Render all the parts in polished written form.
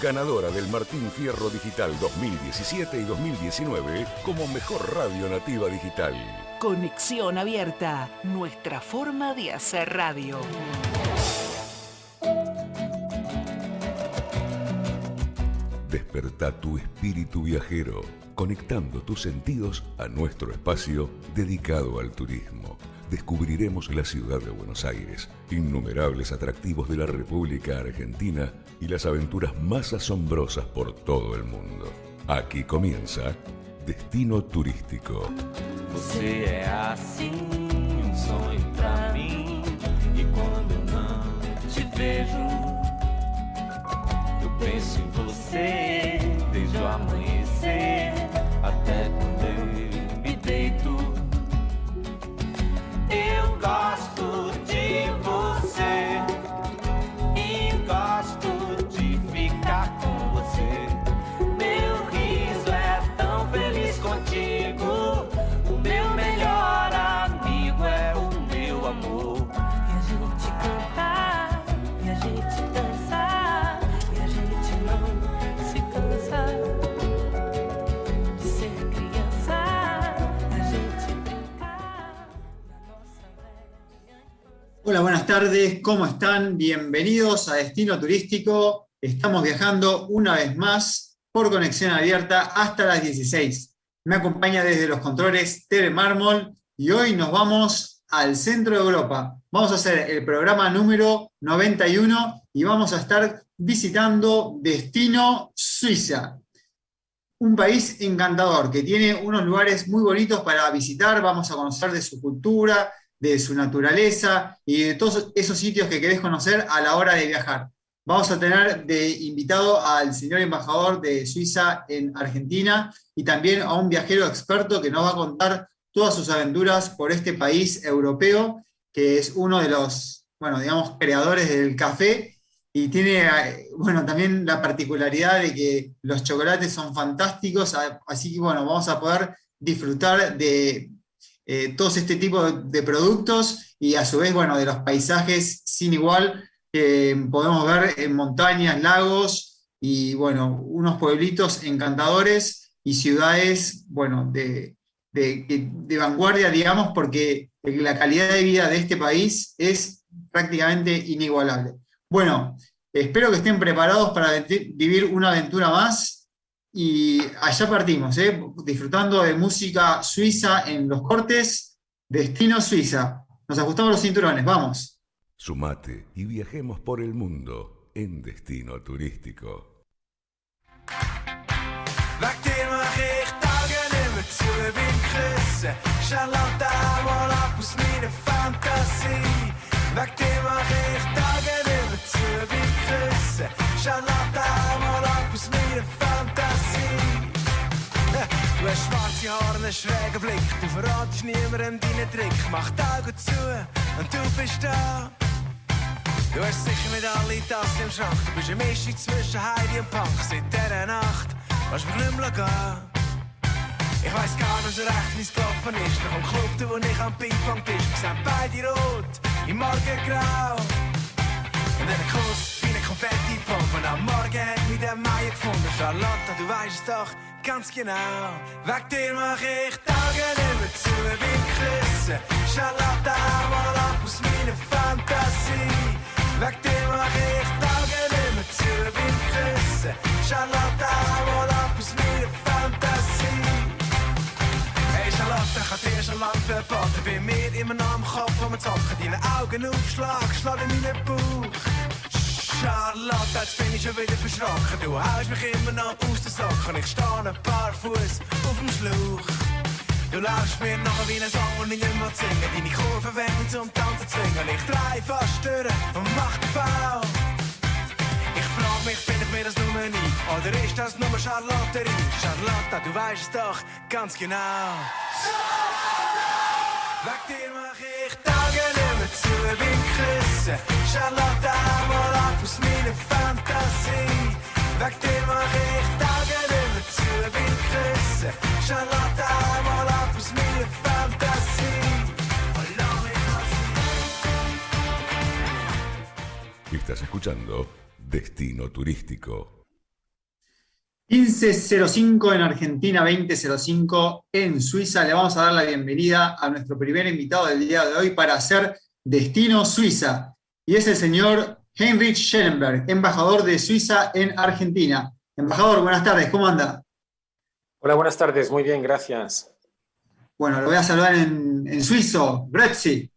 ganadora del Martín Fierro Digital 2017 y 2019 como mejor radio nativa digital. Conexión Abierta, nuestra forma de hacer radio. Despertá tu espíritu viajero, conectando tus sentidos a nuestro espacio dedicado al turismo. Descubriremos la ciudad de Buenos Aires, innumerables atractivos de la República Argentina y las aventuras más asombrosas por todo el mundo. Aquí comienza Destino Turístico. Você é assim, sonho pra mim. E quando eu não te vejo, eu penso em você desde o amanhecer até quando eu me deito. Eu gosto de você e gosto de ficar com você. Meu riso é tão feliz contigo. O meu melhor amigo é o meu amor. E a gente cantar, e a gente dançar, e a gente não se cansa de ser criança. A gente brincar na nossa velha infância. Hola, buenas tardes, ¿cómo están? Bienvenidos a Destino Turístico. Estamos viajando una vez más por conexión abierta hasta las 16. Me acompaña desde los controles Tere Mármol y hoy nos vamos al centro de Europa. Vamos a hacer el programa número 91 y vamos a estar visitando Destino Suiza. Un país encantador que tiene unos lugares muy bonitos para visitar. Vamos a conocer de su cultura, de su naturaleza y de todos esos sitios que querés conocer a la hora de viajar. Vamos a tener de invitado al señor embajador de Suiza en Argentina y también a un viajero experto que nos va a contar todas sus aventuras por este país europeo, que es uno de los, digamos, creadores del café y tiene, también la particularidad de que los chocolates son fantásticos, así que, vamos a poder disfrutar de todos este tipo de productos y a su vez, de los paisajes sin igual que podemos ver en montañas, lagos y, unos pueblitos encantadores y ciudades, de vanguardia, digamos, porque la calidad de vida de este país es prácticamente inigualable. Espero que estén preparados para vivir una aventura más. Y allá partimos, disfrutando de música suiza en los cortes. Destino Suiza. Nos ajustamos los cinturones, vamos. Sumate y viajemos por el mundo en Destino Turístico. Weg dir mach ich Tage nimmer zu, bin küssen. Charlotte einmal ab aus meiner Fantasie. Weg dir mach ich Tage nimmer zu, bin küssen. Charlotte einmal ab aus meiner Fantasie. Du hast schwarze Haare, einen schrägen Blick. Du verratest niemandem deinen Trick. Mach die Augen zu und du bist da. Du hast sicher nicht alle Tassen im Schrank. Du bist eine Mischung zwischen Heidi und Punk. Seit dieser Nacht willst du mich nicht mehr gehen. Ich weiss gar nicht so recht, wie's gelaufen ist. Nach dem Club, wo ich am Ping-Pong-Tisch. Wir sind beide rot, im Morgengrau. Und einen Kuss wie eine Konfetti-Pumpe. Und am Morgen hat mich der Meier gefunden. Charlotte, du weisst es doch ganz genau. Weg dir mach ich Tage nimmer zu, bin küssen. Charlotte, einmal ab aus meiner Fantasie. Weg dir mach ich Tage nimmer zu, bin küssen. Charlotte, einmal ab aus meiner Fantasie. Hey Charlotte, ich hab dir schon lang verboten. Bei mir immer noch am Kopf, wo wir zocken. Deine Augen aufschlag, schlag in meinen Bauch. Charlotte, jetzt bin ich schon wieder verschrocken. Du haust mich immer noch aus den Socken. Ich stehe ein paar Fuß auf dem Schlauch. Du laufst mir nachher wie ein Song und ich nicht mehr singen. Deine Kurven werden zum Tanzen zwingen. Ich dreh fast durch und mach den Bau. Ich frag mich, bin ich mir das nur nie? Oder ist das nur Charlotterie? Charlotte, du weißt es doch ganz genau. Weg dir mach ich Tage nimmer zu, bin küssen. Charlotte, einmal ab aus meiner Fantasie. Weg dir mach ich Tage nimmer zu, bin küssen. Charlotte, einmal ab aus meiner Fantasie. Estás escuchando Destino Turístico. 15:05 en Argentina, 20:05 en Suiza. Le vamos a dar la bienvenida a nuestro primer invitado del día de hoy para hacer Destino Suiza. Y es el señor Heinrich Schellenberg, embajador de Suiza en Argentina. Embajador, buenas tardes, ¿cómo anda? Hola, buenas tardes. Muy bien, gracias. Bueno, lo voy a saludar en suizo. Grüezi.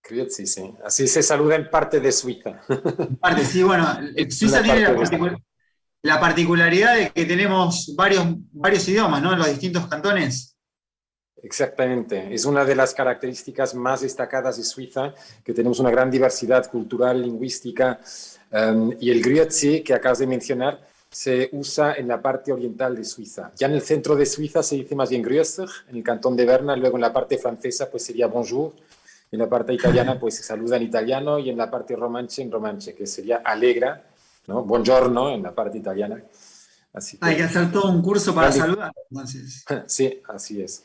Grüezi, sí. Así se saluda en parte de Suiza. Parte, sí, bueno, Es Suiza una tiene parte de- la particularidad de que tenemos varios idiomas, ¿no? En los distintos cantones. Exactamente. Es una de las características más destacadas de Suiza, que tenemos una gran diversidad cultural, lingüística, y el Grüezi, que acabas de mencionar, se usa en la parte oriental de Suiza. Ya en el centro de Suiza se dice más bien Grüßig, en el cantón de Berna, luego en la parte francesa pues sería Bonjour, en la parte italiana pues se saluda en italiano, y en la parte romanche en romanche, que sería Allegra, ¿no? Buongiorno en la parte italiana. Así Hay que hacer todo un curso para saludar, entonces. Sí, así es.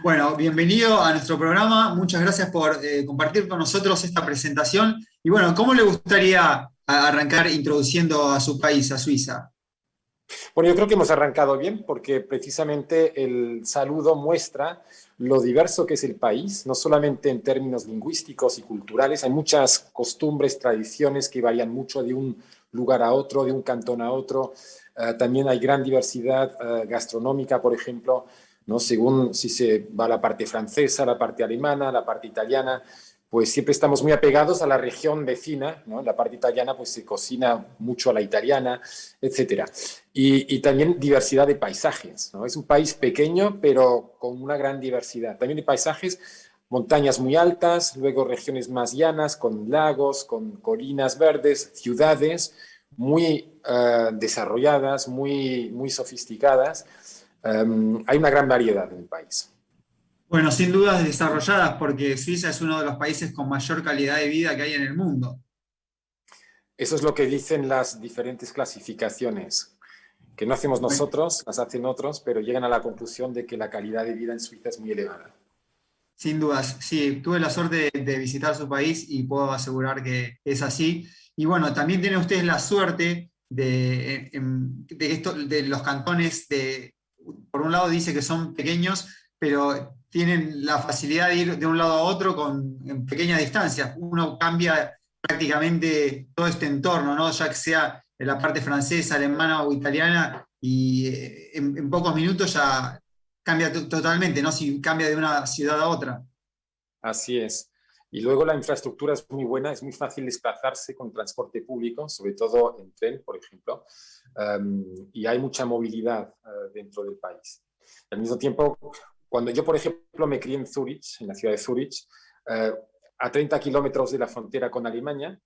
Bueno, bienvenido a nuestro programa. Muchas gracias por compartir con nosotros esta presentación. Y bueno, ¿cómo le gustaría arrancar introduciendo a su país, a Suiza? Bueno, yo creo que hemos arrancado bien porque precisamente el saludo muestra lo diverso que es el país, no solamente en términos lingüísticos y culturales. Hay muchas costumbres, tradiciones que varían mucho de un lugar a otro, de un cantón a otro. También hay gran diversidad gastronómica, por ejemplo, ¿no? Según si se va a la parte francesa, la parte alemana, la parte italiana, pues siempre estamos muy apegados a la región vecina, ¿no? En la parte italiana pues se cocina mucho a la italiana, etcétera. Y también diversidad de paisajes, ¿no? Es un país pequeño, pero con una gran diversidad. También de paisajes, montañas muy altas, luego regiones más llanas, con lagos, con colinas verdes, ciudades muy desarrolladas, muy sofisticadas. Hay una gran variedad en el país. Bueno, sin dudas desarrolladas, porque Suiza es uno de los países con mayor calidad de vida que hay en el mundo. Eso es lo que dicen las diferentes clasificaciones, que no hacemos nosotros, las hacen otros, pero llegan a la conclusión de que la calidad de vida en Suiza es muy elevada. Sin dudas, sí, tuve la suerte de visitar su país y puedo asegurar que es así. Y bueno, también tienen ustedes la suerte de los cantones, por un lado dice que son pequeños, pero tienen la facilidad de ir de un lado a otro en pequeñas distancias. Uno cambia prácticamente todo este entorno, ¿no? Ya que sea en la parte francesa, alemana o italiana, y en pocos minutos ya cambia totalmente, ¿no? Si cambia de una ciudad a otra. Así es. Y luego la infraestructura es muy buena, es muy fácil desplazarse con transporte público, sobre todo en tren, por ejemplo, y hay mucha movilidad dentro del país. Al mismo tiempo, cuando yo, por ejemplo, me crié en Zurich, en la ciudad de Zurich, a 30 kilómetros de la frontera con Alemania,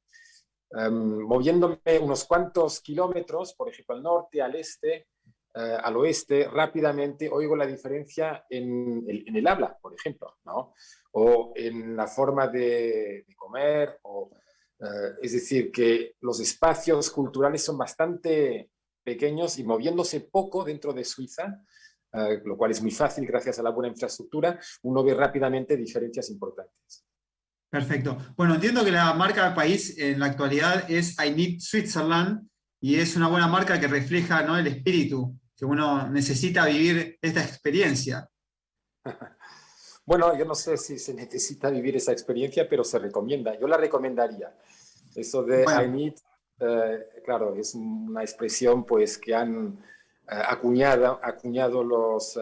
moviéndome unos cuantos kilómetros, por ejemplo, al norte, al este, al oeste, rápidamente oigo la diferencia en el habla, por ejemplo, ¿no? O en la forma de comer, es decir, que los espacios culturales son bastante pequeños y moviéndose poco dentro de Suiza, lo cual es muy fácil gracias a la buena infraestructura, uno ve rápidamente diferencias importantes. Perfecto. Bueno, entiendo que la marca del país en la actualidad es I Need Switzerland, y es una buena marca que refleja, ¿no?, el espíritu que uno necesita vivir esta experiencia. Bueno, yo no sé si se necesita vivir esa experiencia, pero se recomienda. Yo la recomendaría. Eso de Bueno. I need, claro, es una expresión pues que han acuñado los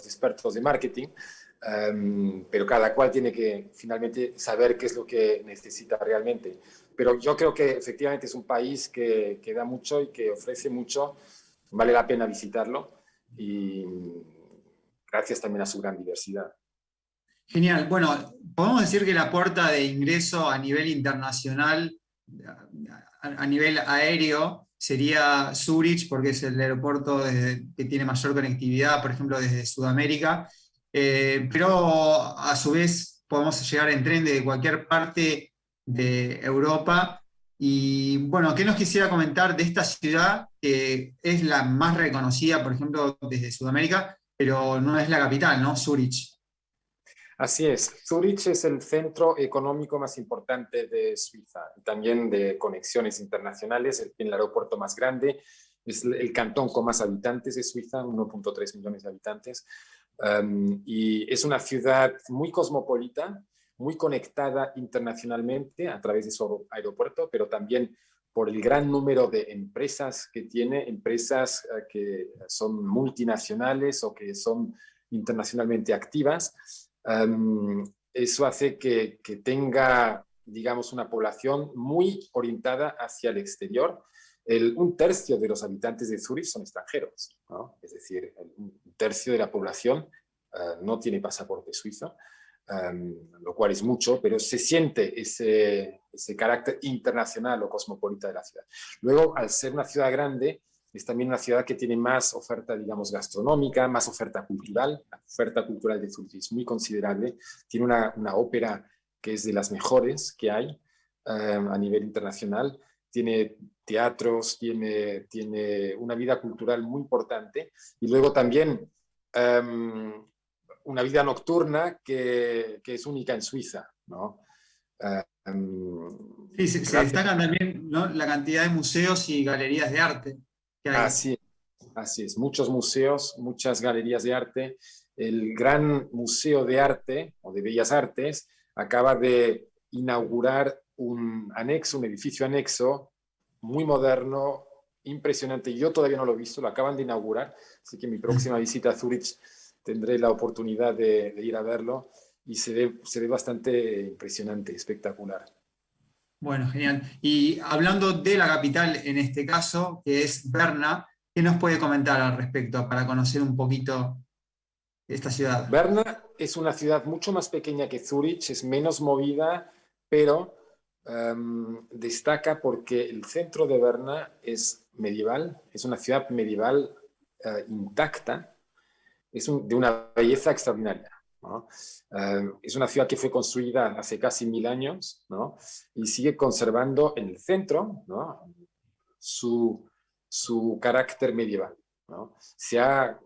expertos de marketing, pero cada cual tiene que finalmente saber qué es lo que necesita realmente. Pero yo creo que efectivamente es un país que da mucho y que ofrece mucho, vale la pena visitarlo, y gracias también a su gran diversidad. Genial. Bueno, podemos decir que la puerta de ingreso a nivel internacional, a nivel aéreo, sería Zurich, porque es el aeropuerto que tiene mayor conectividad, por ejemplo, desde Sudamérica. Pero a su vez podemos llegar en tren de cualquier parte de Europa. Y bueno, ¿qué nos quisiera comentar de esta ciudad que es la más reconocida, por ejemplo, desde Sudamérica, pero no es la capital, ¿no? Zurich. Así es, Zurich es el centro económico más importante de Suiza, y también de conexiones internacionales, el aeropuerto más grande Es el cantón con más habitantes de Suiza, 1,3 millones de habitantes. Y es una ciudad muy cosmopolita, muy conectada internacionalmente a través de su aeropuerto, pero también por el gran número de empresas que tiene, empresas que son multinacionales o que son internacionalmente activas. Eso hace que tenga, digamos, una población muy orientada hacia el exterior. Un tercio de los habitantes de Zúrich son extranjeros, ¿no? Es decir, un tercio de la población no tiene pasaporte suizo, lo cual es mucho, pero se siente ese carácter internacional o cosmopolita de la ciudad. Luego, al ser una ciudad grande, es también una ciudad que tiene más oferta, digamos, gastronómica, más oferta cultural. La oferta cultural de Zurich es muy considerable. Tiene una ópera que es de las mejores que hay a nivel internacional. Tiene teatros, tiene una vida cultural muy importante. Y luego también una vida nocturna que es única en Suiza, ¿no? Sí, se destacan también, ¿no?, la cantidad de museos y galerías de arte que hay. Así es. Muchos museos, muchas galerías de arte. El Gran Museo de Arte o de Bellas Artes acaba de inaugurar un edificio anexo muy moderno, impresionante. Yo todavía no lo he visto, lo acaban de inaugurar, así que en mi próxima visita a Zurich tendré la oportunidad de ir a verlo y se ve bastante impresionante, espectacular. Bueno, genial. Y hablando de la capital en este caso, que es Berna, ¿qué nos puede comentar al respecto para conocer un poquito esta ciudad? Berna es una ciudad mucho más pequeña que Zurich, es menos movida, pero destaca porque el centro de Berna es medieval, es una ciudad medieval intacta, de una belleza extraordinaria, ¿no? Es una ciudad que fue construida hace casi 1000 años, ¿no? Y sigue conservando en el centro, ¿no?, su carácter medieval, ¿no? Se ha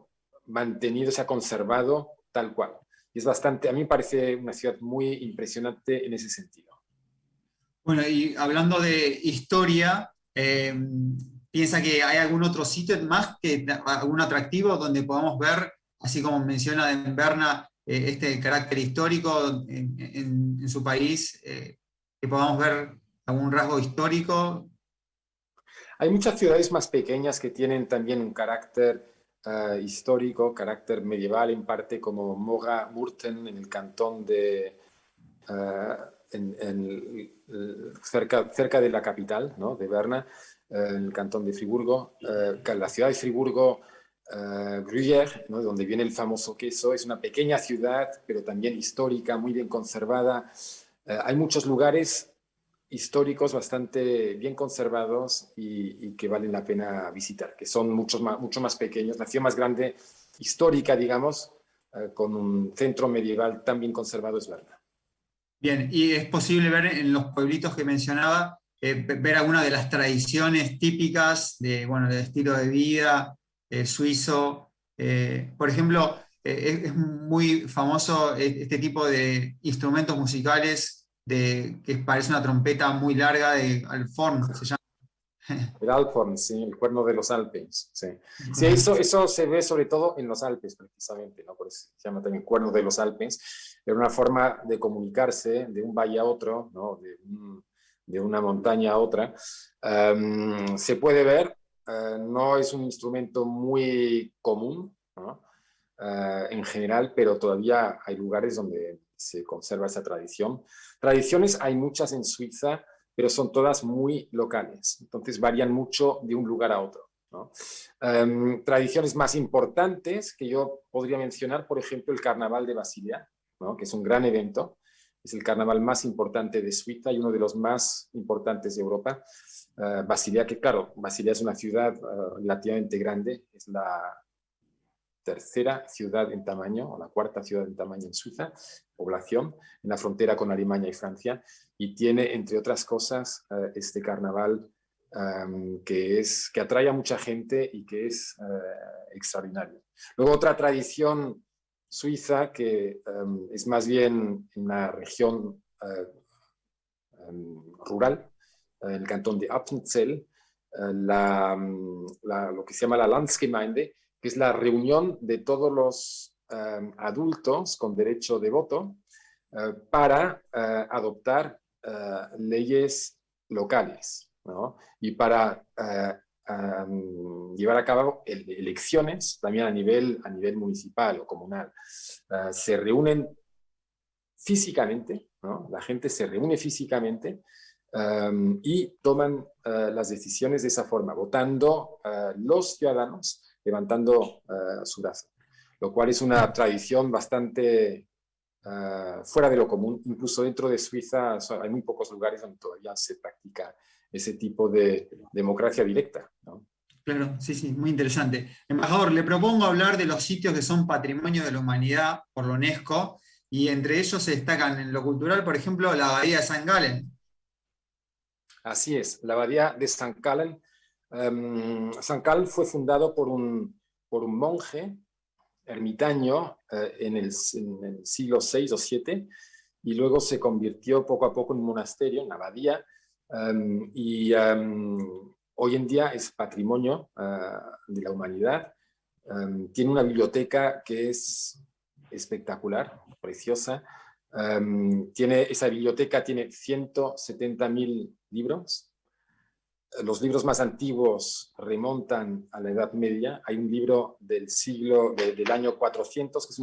mantenido, se ha conservado tal cual. Y es bastante, a mí me parece una ciudad muy impresionante en ese sentido. Bueno, y hablando de historia, ¿piensa que hay algún otro sitio más, algún atractivo donde podamos ver, así como menciona en Berna, este carácter histórico en su país, que podamos ver algún rasgo histórico? Hay muchas ciudades más pequeñas que tienen también un carácter histórico, carácter medieval en parte, como Moga-Murten en el cantón de... cerca de la capital, ¿no?, de Berna, en el cantón de Friburgo. La ciudad de Friburgo, Gruyère, ¿no?, donde viene el famoso queso, es una pequeña ciudad, pero también histórica, muy bien conservada. Hay muchos lugares históricos bastante bien conservados y que valen la pena visitar, que son mucho más pequeños. La ciudad más grande, histórica, digamos, con un centro medieval tan bien conservado es Berna. Bien, y es posible ver en los pueblitos que mencionaba, ver algunas de las tradiciones típicas del estilo de vida suizo. Por ejemplo, es muy famoso este tipo de instrumentos musicales que parece una trompeta muy larga de Alforn, se llama. El Alphorn, sí, el cuerno de los Alpes, sí. Sí, eso se ve sobre todo en los Alpes, precisamente, ¿no? Por eso se llama también cuerno de los Alpes. Era una forma de comunicarse de un valle a otro, ¿no?, de una montaña a otra. Se puede ver, no es un instrumento muy común, ¿no?, en general, pero todavía hay lugares donde se conserva esa tradición. Tradiciones hay muchas en Suiza, pero son todas muy locales, entonces varían mucho de un lugar a otro, ¿no? Tradiciones más importantes que yo podría mencionar, por ejemplo, el Carnaval de Basilea, ¿no?, que es un gran evento, es el carnaval más importante de Suiza y uno de los más importantes de Europa. Basilea, que claro, Basilea es una ciudad relativamente grande, es la tercera ciudad en tamaño, o la cuarta ciudad en tamaño en Suiza, población, en la frontera con Alemania y Francia, y tiene, entre otras cosas, este carnaval que atrae a mucha gente y que es extraordinario. Luego, otra tradición suiza que es más bien en una región rural, en el cantón de Appenzell, lo que se llama la Landsgemeinde, que es la reunión de todos los adultos con derecho de voto para adoptar leyes locales, ¿no? Y para llevar a cabo elecciones también a nivel municipal o comunal. Se reúnen físicamente, ¿no? La gente se reúne físicamente y toman las decisiones de esa forma, votando los ciudadanos, levantando su brazo, lo cual es una tradición bastante fuera de lo común. Incluso dentro de Suiza hay muy pocos lugares donde todavía se practica ese tipo de democracia directa, ¿no? Claro, sí, sí, muy interesante. Embajador, le propongo hablar de los sitios que son Patrimonio de la Humanidad por la UNESCO, y entre ellos se destacan en lo cultural, por ejemplo, la Abadía de San Gallen. Así es, la Abadía de San Gallen. San Gallen fue fundado por un monje ermitaño en el siglo VI o VII, y luego se convirtió poco a poco en un monasterio, en abadía, y hoy en día es patrimonio de la humanidad. Tiene una biblioteca que es espectacular, preciosa. Esa biblioteca tiene 170.000 libros. Los libros más antiguos remontan a la Edad Media. Hay un libro del año 400, que es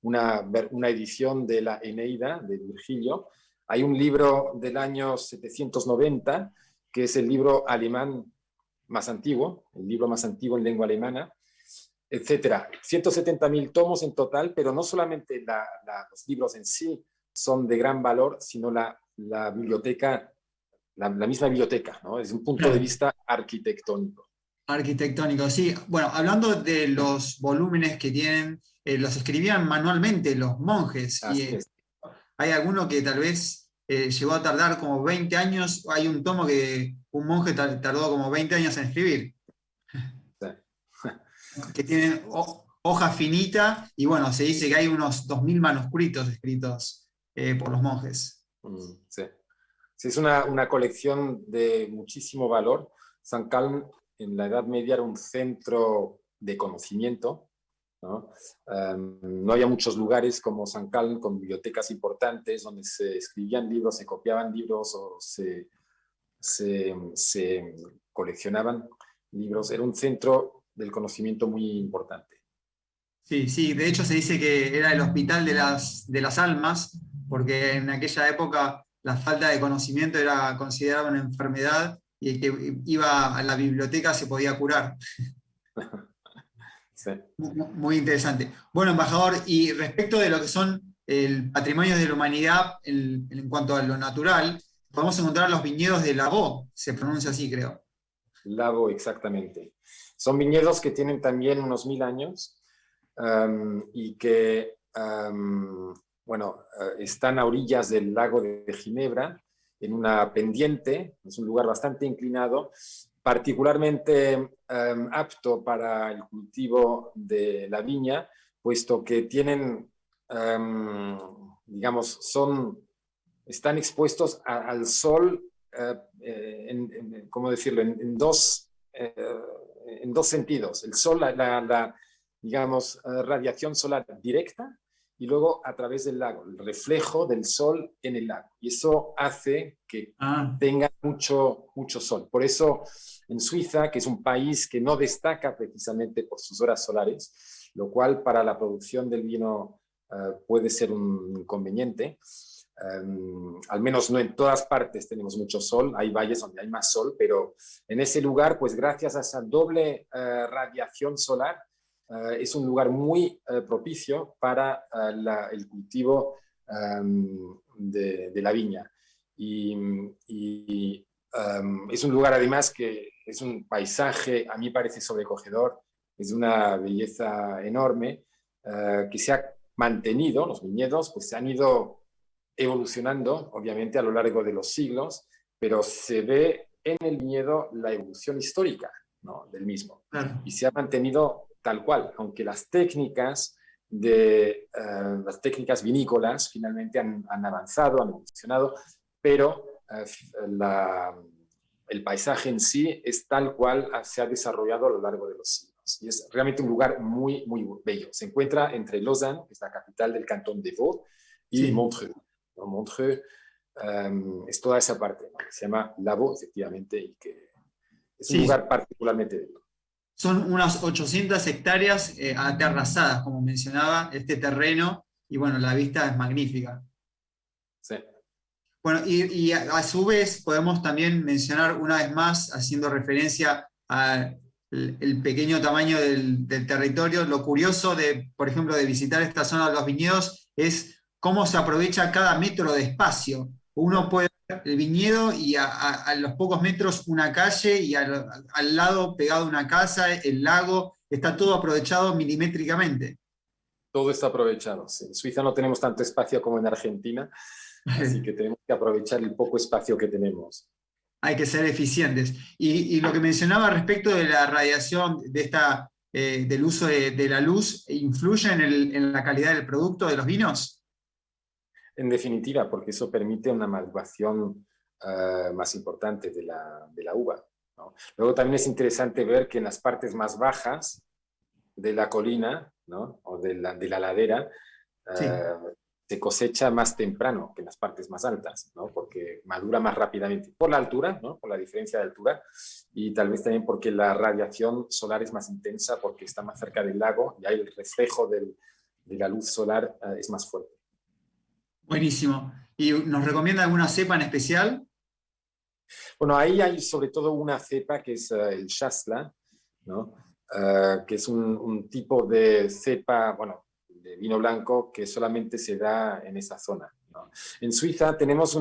una edición de la Eneida de Virgilio. Hay un libro del año 790, que es el libro alemán más antiguo, el libro más antiguo en lengua alemana, etcétera. 170.000 tomos en total, pero no solamente los libros en sí son de gran valor, sino la biblioteca, la misma biblioteca, ¿no? Desde un punto de vista arquitectónico. Arquitectónico, sí. Bueno, hablando de los volúmenes que tienen, los escribían manualmente los monjes. Así Y es. hay alguno que tal vez llegó a tardar como 20 años. Hay un tomo que un monje tardó como 20 años en escribir, Sí. que tienen hoja finita, y bueno, se dice que hay unos 2000 manuscritos escritos por los monjes. Sí. Sí, es una colección de muchísimo valor. San Gallen en la Edad Media era un centro de conocimiento, ¿no? No había muchos lugares como San Gallen con bibliotecas importantes donde se escribían libros, se copiaban libros o se coleccionaban libros. Era un centro del conocimiento muy importante. Sí, sí, de hecho se dice que era el hospital de las almas, porque en aquella época la falta de conocimiento era considerada una enfermedad, y el que iba a la biblioteca se podía curar. Sí. Muy interesante. Bueno, embajador, y respecto de lo que son el patrimonio de la humanidad en cuanto a lo natural, podemos encontrar los viñedos de Lavaux, se pronuncia así, creo. Lago, exactamente. Son viñedos que tienen también unos 1000 años y que, están a orillas del lago de Ginebra, en una pendiente. Es un lugar bastante inclinado, particularmente apto para el cultivo de la viña, puesto que tienen, están expuestos al sol, ¿cómo decirlo?, en dos sentidos. El sol, radiación solar directa, y luego a través del lago, el reflejo del sol en el lago. Y eso hace que tenga mucho sol. Por eso en Suiza, que es un país que no destaca precisamente por sus horas solares, lo cual para la producción del vino puede ser un inconveniente. Al menos no en todas partes tenemos mucho sol, hay valles donde hay más sol, pero en ese lugar, pues gracias a esa doble radiación solar, es un lugar muy propicio para el cultivo de la viña. Y es un lugar además que es un paisaje, a mí parece sobrecogedor, es de una belleza enorme, que se ha mantenido. Los viñedos pues se han ido evolucionando, obviamente, a lo largo de los siglos, pero se ve en el viñedo la evolución histórica, ¿no?, del mismo. Claro. Y se ha mantenido tal cual, aunque las técnicas vinícolas finalmente han avanzado, han evolucionado, pero el paisaje en sí es tal cual se ha desarrollado a lo largo de los siglos. Y es realmente un lugar muy, muy bello. Se encuentra entre Lausanne, que es la capital del cantón de Vaud, y Sí. Montreux, ¿no? Montreux es toda esa parte, ¿no? Que se llama Lavaux, efectivamente, y que es un Sí, lugar particularmente bello. son unas 800 hectáreas aterrazadas, como mencionaba, este terreno, y bueno, la vista es magnífica. Sí. Bueno, y a su vez podemos también mencionar una vez más, haciendo referencia al el pequeño tamaño del territorio, lo curioso de, por ejemplo, de visitar esta zona de los viñedos es cómo se aprovecha cada metro de espacio. Uno puede ver el viñedo y a los pocos metros una calle y al lado pegado una casa, el lago, está todo aprovechado milimétricamente. Todo está aprovechado. Sí. En Suiza no tenemos tanto espacio como en Argentina, así que tenemos que aprovechar el poco espacio que tenemos. Hay que ser eficientes. Y lo que mencionaba respecto de la radiación, del uso de la luz, ¿influye en la calidad del producto de los vinos? En definitiva, porque eso permite una maduración más importante de la uva, ¿no? Luego también es interesante ver que en las partes más bajas de la colina, ¿no? O de la ladera, Sí. se cosecha más temprano que en las partes más altas, ¿no? Porque madura más rápidamente por la altura, ¿no? Por la diferencia de altura, y tal vez también porque la radiación solar es más intensa porque está más cerca del lago y ahí el reflejo de la luz solar es más fuerte. Buenísimo. ¿Y nos recomienda alguna cepa en especial? Bueno, ahí hay sobre todo una cepa que es el Chasselas, ¿no? Que es un tipo de cepa, bueno, de vino blanco que solamente se da en esa zona, ¿no? En Suiza tenemos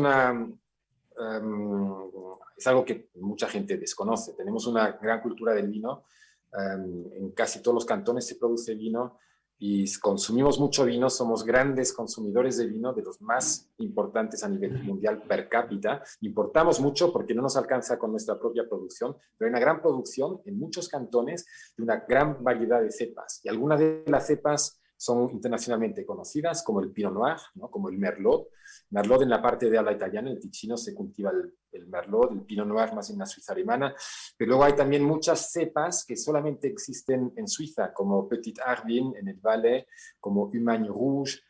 es algo que mucha gente desconoce, tenemos una gran cultura del vino, en casi todos los cantones se produce vino y consumimos mucho vino, somos grandes consumidores de vino, de los más importantes a nivel mundial per cápita. Importamos mucho porque no nos alcanza con nuestra propia producción, pero hay una gran producción en muchos cantones de una gran variedad de cepas. Y algunas de las cepas son internacionalmente conocidas, como el Pinot Noir, ¿no? Como el Merlot. Merlot en la parte de habla italiana, el Ticino, se cultiva el Merlot, el Pinot Noir más en la Suiza alemana, pero luego hay también muchas cepas que solamente existen en Suiza, como Petit Harbin en el Valais, como Humagne Rouge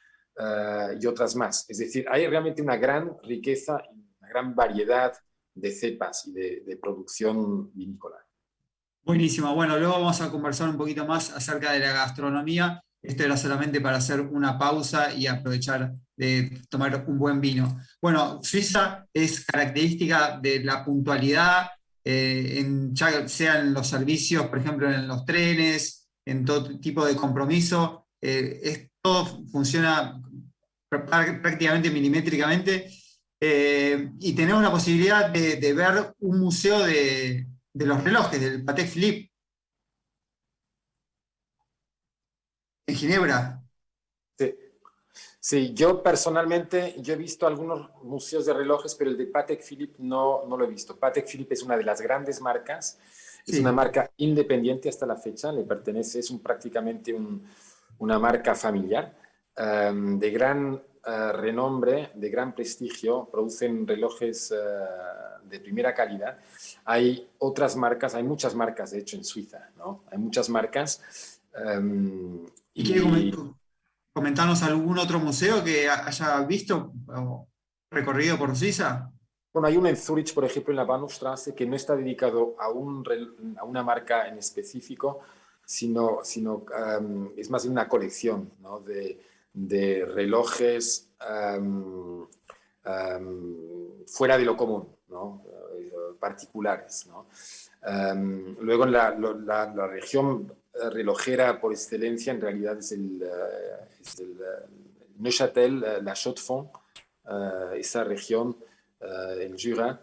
y otras más. Es decir, hay realmente una gran riqueza y una gran variedad de cepas y de producción vinícola. Buenísimo. Bueno, luego vamos a conversar un poquito más acerca de la gastronomía. Esto era solamente para hacer una pausa y aprovechar de tomar un buen vino. Bueno, Suiza es característica de la puntualidad, ya sea en los servicios, por ejemplo, en los trenes, en todo tipo de compromiso. Todo funciona prácticamente milimétricamente. Y tenemos la posibilidad de ver un museo de los relojes, del Patek Philippe, en Ginebra. Sí. Sí, yo personalmente, yo he visto algunos museos de relojes, pero el de Patek Philippe no lo he visto. Patek Philippe es una de las grandes marcas, es Sí. una marca independiente hasta la fecha, le pertenece, es prácticamente una marca familiar, de gran renombre, de gran prestigio, producen relojes de primera calidad. Hay otras marcas, hay muchas marcas de hecho en Suiza, ¿no? Hay muchas marcas. ¿Y quiere comentarnos algún otro museo que haya visto o recorrido por Suiza? Bueno, hay uno en Zurich, por ejemplo, en la Bahnhofstrasse, que no está dedicado a una marca en específico, sino es más bien una colección, ¿no? de relojes fuera de lo común, ¿no? Particulares, ¿no? Luego en la región relojera por excelencia en realidad es el Neuchâtel, la Chaux-de-Fonds, esa región, el Jura,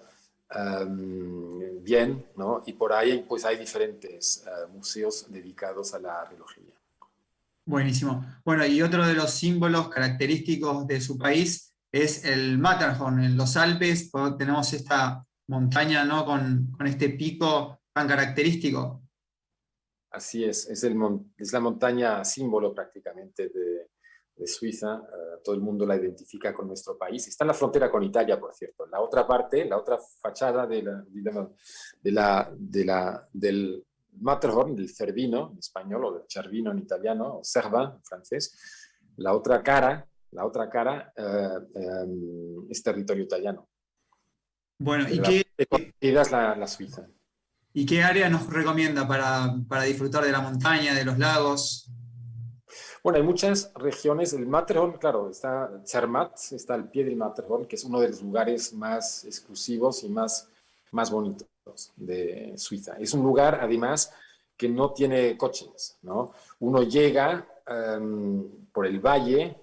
bien, ¿no? Y por ahí pues hay diferentes museos dedicados a la relojería. Buenísimo. Bueno, y otro de los símbolos característicos de su país es el Matterhorn. En los Alpes tenemos esta montaña, ¿no? con este pico tan característico. Así es la montaña símbolo prácticamente de Suiza. Todo el mundo la identifica con nuestro país. Está en la frontera con Italia, por cierto. La otra parte, la otra fachada del Matterhorn, del Cervino en español, o del Cervino en italiano, o Cervin en francés, la otra cara es territorio italiano. Bueno, Pero la parte conocida es la Suiza. ¿y qué área nos recomienda para disfrutar de la montaña, de los lagos? Bueno, hay muchas regiones. El Matterhorn, claro, está Zermatt, está al pie del Matterhorn, que es uno de los lugares más exclusivos y más bonitos de Suiza. Es un lugar, además, que no tiene coches, ¿no? Uno llega por el valle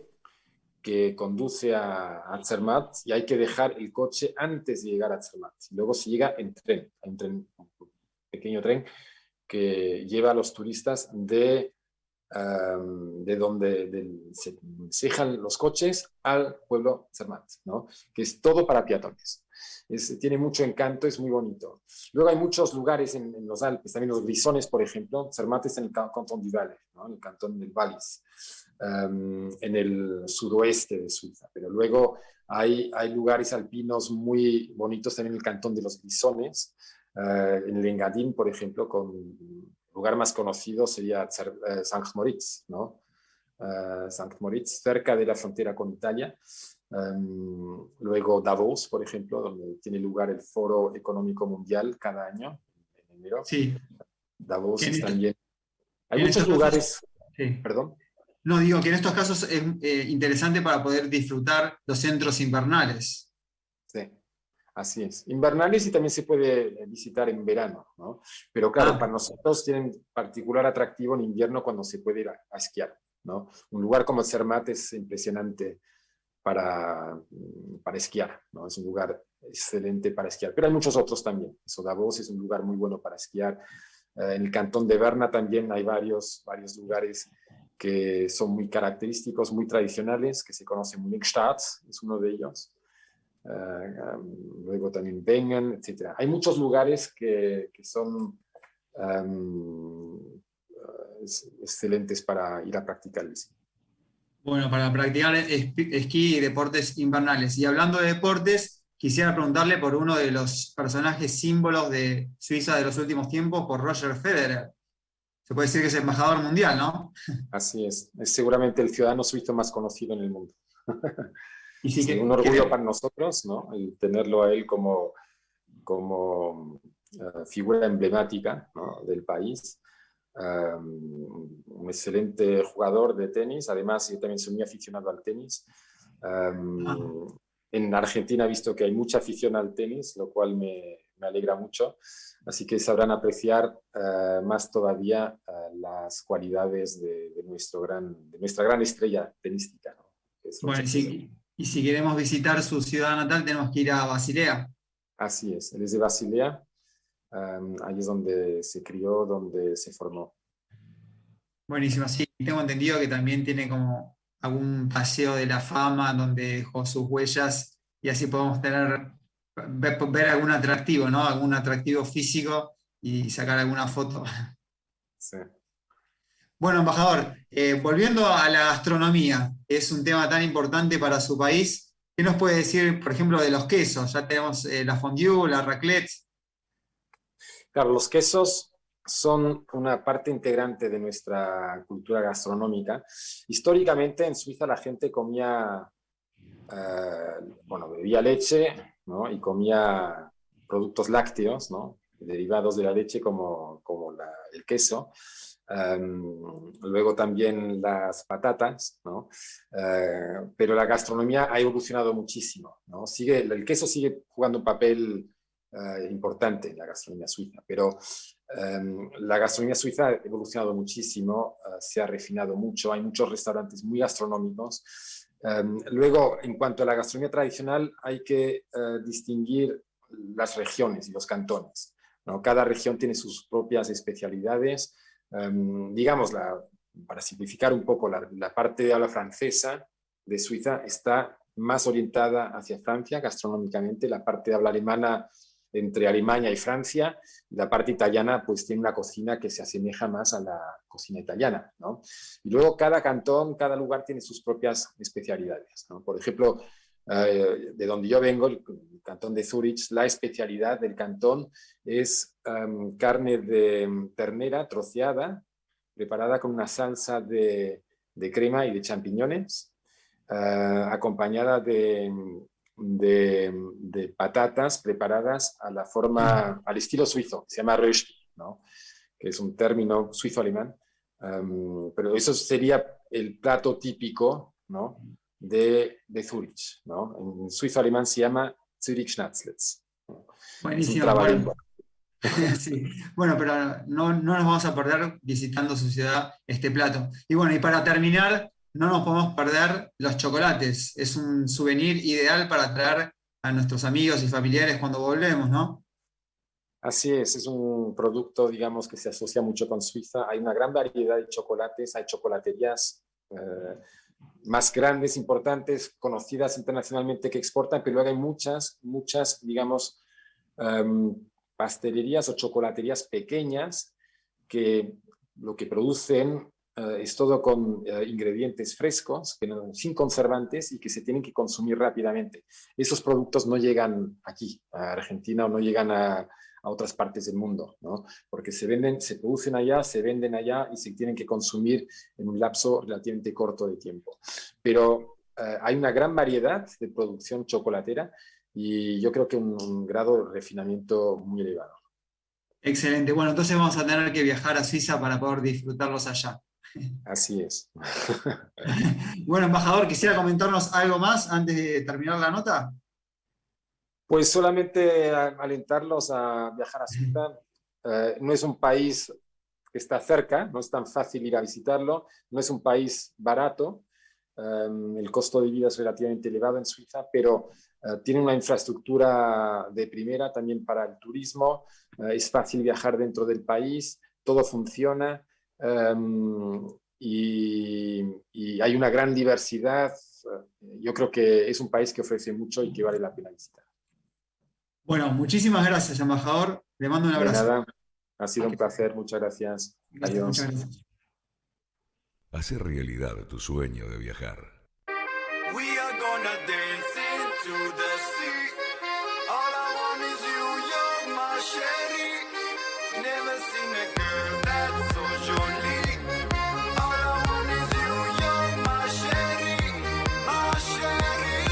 que conduce a Zermatt y hay que dejar el coche antes de llegar a Zermatt. Luego se llega en tren, un pequeño tren que lleva a los turistas de donde se dejan los coches al pueblo Zermatt, ¿no? Que es todo para peatones. Tiene mucho encanto, es muy bonito. Luego hay muchos lugares en los Alpes, también los Grisones, por ejemplo. Zermatt está en el cantón du Valais, ¿no? En el cantón del Valais, en el sudoeste de Suiza. Pero luego hay lugares alpinos muy bonitos también en el cantón de los Grisones, en el Engadin, por ejemplo, el lugar más conocido sería Sankt Moritz, ¿no? Sankt Moritz, cerca de la frontera con Italia. Luego Davos, por ejemplo, donde tiene lugar el Foro Económico Mundial cada año, en enero. Sí. Davos es también... Hay en muchos estos lugares... casos, sí. Perdón. No, digo que en estos casos es interesante para poder disfrutar los centros invernales. Sí, así es. Invernales y también se puede visitar en verano, ¿no? Pero claro, para nosotros tienen particular atractivo en invierno cuando se puede ir a esquiar, ¿no? Un lugar como Zermatt es impresionante para esquiar, ¿no? Es un lugar excelente para esquiar, pero hay muchos otros también. Davos es un lugar muy bueno para esquiar. En el cantón de Berna también hay varios lugares que son muy característicos, muy tradicionales, que se conocen. Munigstadt es uno de ellos. Luego también Wengen, etc. Hay muchos lugares que son excelentes para ir a practicar el esquí. Bueno, para practicar esquí y deportes invernales. Y hablando de deportes, quisiera preguntarle por uno de los personajes símbolos de Suiza de los últimos tiempos, por Roger Federer. Se puede decir que es embajador mundial, ¿no? Así es seguramente el ciudadano suizo más conocido en el mundo. Y sí, un orgullo para nosotros, ¿no? El tenerlo a él como figura emblemática, ¿no? Del país. Un excelente jugador de tenis, además yo también soy muy aficionado al tenis. En Argentina he visto que hay mucha afición al tenis, lo cual me alegra mucho, así que sabrán apreciar más todavía las cualidades de nuestra gran estrella tenística, ¿no? Bueno, y si queremos visitar su ciudad natal, tenemos que ir a Basilea. Así es, él es de Basilea. Ahí es donde se crió, donde se formó. Buenísimo, sí. Tengo entendido que también tiene como algún paseo de la fama donde dejó sus huellas y así podemos ver algún atractivo, ¿no? Algún atractivo físico y sacar alguna foto. Sí. Bueno, embajador, volviendo a la gastronomía, es un tema tan importante para su país. ¿Qué nos puede decir, por ejemplo, de los quesos? Ya tenemos la fondue, la raclette. Claro, los quesos son una parte integrante de nuestra cultura gastronómica. Históricamente en Suiza la gente comía, bebía leche, ¿no? Y comía productos lácteos, ¿no? Derivados de la leche como el queso. Luego también las patatas, ¿no? Pero la gastronomía ha evolucionado muchísimo, ¿no? El queso sigue jugando un papel importante en la gastronomía suiza, pero la gastronomía suiza ha evolucionado muchísimo, se ha refinado mucho, hay muchos restaurantes muy gastronómicos. Luego, en cuanto a la gastronomía tradicional, hay que distinguir las regiones y los cantones, ¿no? Cada región tiene sus propias especialidades. Digamos, para simplificar un poco, la parte de habla francesa de Suiza está más orientada hacia Francia gastronómicamente, la parte de habla alemana entre Alemania y Francia. La parte italiana pues tiene una cocina que se asemeja más a la cocina italiana, ¿no? Y luego cada cantón, cada lugar tiene sus propias especialidades, ¿no? Por ejemplo, de donde yo vengo, el cantón de Zurich, la especialidad del cantón es carne de ternera troceada, preparada con una salsa de crema y de champiñones, acompañada de patatas preparadas a la forma, al estilo suizo, que se llama Rösti, ¿no? Que es un término suizo-alemán. Pero eso sería el plato típico, ¿no? de Zurich, ¿no? En suizo-alemán se llama Zürich Schnatzlitz. Buenísimo. Bueno, sí. Bueno, pero no nos vamos a perder visitando su ciudad este plato. Y bueno, y para terminar, no nos podemos perder los chocolates. Es un souvenir ideal para traer a nuestros amigos y familiares cuando volvemos, ¿no? Así es un producto, digamos, que se asocia mucho con Suiza. Hay una gran variedad de chocolates, hay chocolaterías más grandes, importantes, conocidas internacionalmente que exportan, pero luego hay muchas, digamos, pastelerías o chocolaterías pequeñas que lo que producen es todo con ingredientes frescos, sin conservantes y que se tienen que consumir rápidamente. Esos productos no llegan aquí, a Argentina, o no llegan a otras partes del mundo, ¿no? Porque se producen allá, se venden allá y se tienen que consumir en un lapso relativamente corto de tiempo. Pero hay una gran variedad de producción chocolatera y yo creo que un grado de refinamiento muy elevado. Excelente. Bueno, entonces vamos a tener que viajar a Suiza para poder disfrutarlos allá. Así es. Bueno, embajador, ¿quisiera comentarnos algo más antes de terminar la nota? Pues solamente alentarlos a viajar a Suiza. No es un país que está cerca, no es tan fácil ir a visitarlo, no es un país barato, el costo de vida es relativamente elevado en Suiza, pero tiene una infraestructura de primera también para el turismo, es fácil viajar dentro del país, todo funciona y hay una gran diversidad. Yo creo que es un país que ofrece mucho y que vale la pena visitar. Bueno, muchísimas gracias, embajador. Le mando un abrazo. De nada, ha sido un placer, muchas gracias. Gracias, Adiós. muchas gracias. Hacer realidad tu sueño de viajar. We are gonna dance into the sea. All I want is you, you're my sherry. Never seen a girl that's so jolie. All I want is you, you're my sherry, my sherry.